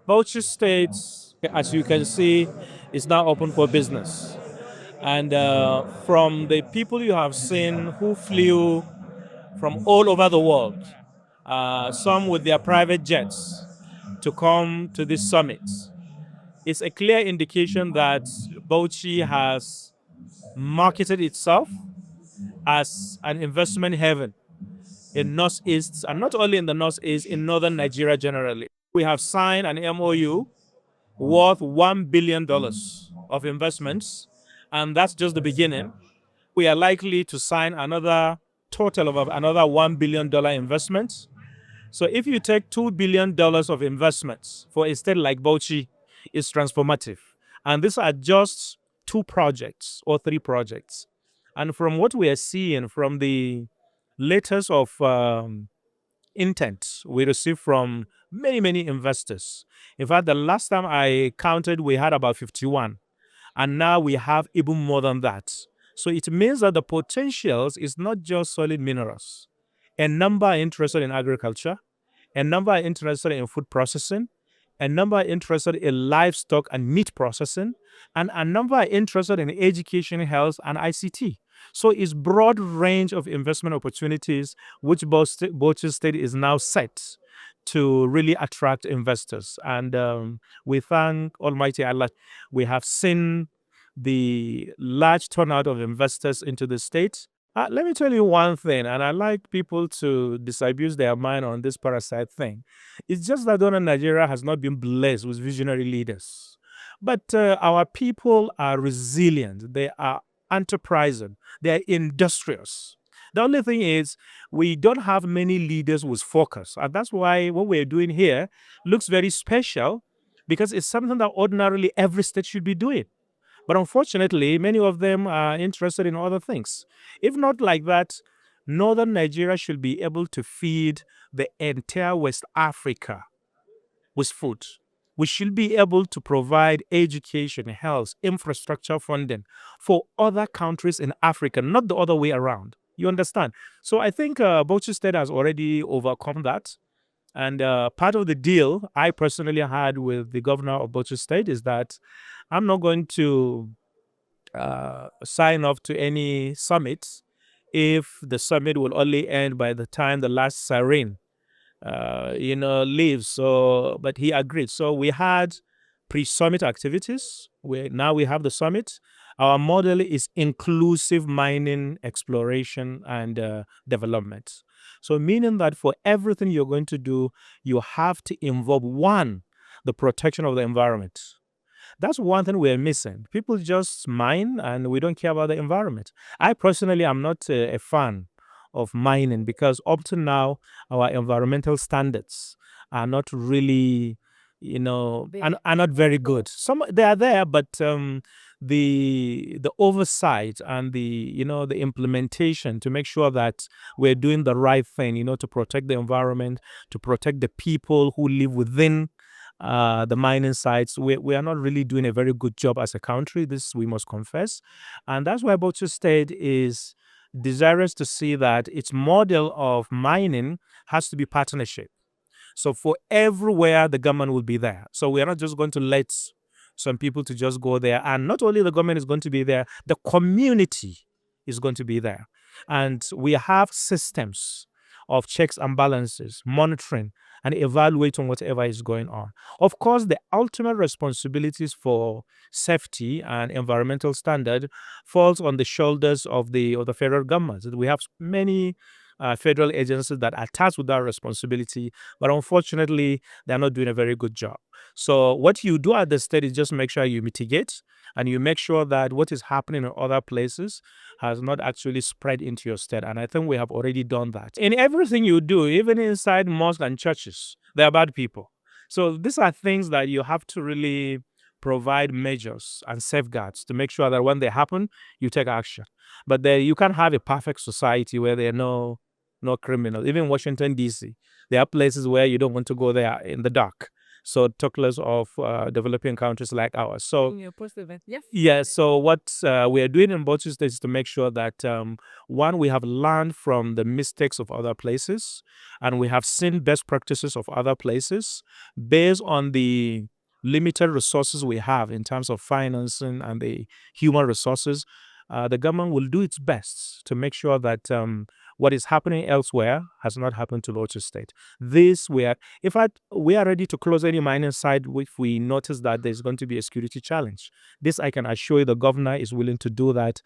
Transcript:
Bauchi State, as you can see, is now open for business. And from the people you have seen who flew from all over the world, some with their private jets, to come to this summit, it's a clear indication that Bauchi has marketed itself as an investment haven in Northeast, and not only in the Northeast, in Northern Nigeria generally. We have signed an MoU worth $1 billion of investments, and that's just the beginning. We are likely to sign another total of another $1 billion investment. So if you take $2 billion of investments for a state like Bauchi, it's transformative. And these are just 2 projects or 3 projects. And from what we are seeing from the letters of intent we received from many, many investors. In fact, the last time I counted, we had about 51. And now we have even more than that. So it means that the potentials is not just solid minerals. A number are interested in agriculture, a number are interested in food processing, a number are interested in livestock and meat processing, and a number are interested in education, health, and ICT. So it's broad range of investment opportunities which Bauchi State is now set to really attract investors. And we thank Almighty Allah. We have seen the large turnout of investors into the state. Let me tell you one thing, and I like people to disabuse their mind on this parasite thing. It's just that Northern Nigeria has not been blessed with visionary leaders. But our people are resilient. They are enterprising. They are industrious. The only thing is we don't have many leaders with focus. And that's why what we're doing here looks very special, because it's something that ordinarily every state should be doing. But unfortunately, many of them are interested in other things. If not like that, Northern Nigeria should be able to feed the entire West Africa with food. We should be able to provide education, health, infrastructure funding for other countries in Africa, not the other way around. You understand? So I think Bauchi State has already overcome that. And part of the deal I personally had with the governor of Bauchi State is that I'm not going to sign off to any summits if the summit will only end by the time the last siren leaves. So, but he agreed. So we had pre-summit activities. Now we have the summit. Our model is inclusive mining, exploration, and development. So meaning that for everything you're going to do, you have to involve, one, the protection of the environment. That's one thing we're missing. People just mine and we don't care about the environment. I personally am not a fan of mining because up to now, our environmental standards are not really, are not very good. Some they are there, but the oversight and the implementation to make sure that we're doing the right thing, to protect the environment, to protect the people who live within the mining sites, we are not really doing a very good job as a country. This we must confess. And that's why Bauchi State is desirous to see that its model of mining has to be partnership. So for everywhere, the government will be there. So we are not just going to let some people to just go there. And not only the government is going to be there, the community is going to be there. And we have systems of checks and balances, monitoring, and evaluating whatever is going on. Of course, the ultimate responsibilities for safety and environmental standard falls on the shoulders of the federal government. We have many federal agencies that are tasked with that responsibility, but unfortunately, they're not doing a very good job. So what you do at the state is just make sure you mitigate and you make sure that what is happening in other places has not actually spread into your state. And I think we have already done that. In everything you do, even inside mosques and churches, there are bad people. So these are things that you have to really provide measures and safeguards to make sure that when they happen, you take action. But you can't have a perfect society where there are no criminals. Even Washington, D.C., there are places where you don't want to go there in the dark. so talk less of developing countries like ours. So In your post event, yes. yeah, so what we are doing in Bauchi State is to make sure that one, we have learned from the mistakes of other places, and we have seen best practices of other places based on the limited resources we have in terms of financing and the human resources. The government will do its best to make sure that what is happening elsewhere has not happened to Bauchi State. This we are, in fact, we are ready to close any mining site if we notice that there's going to be a security challenge. This I can assure you the governor is willing to do that.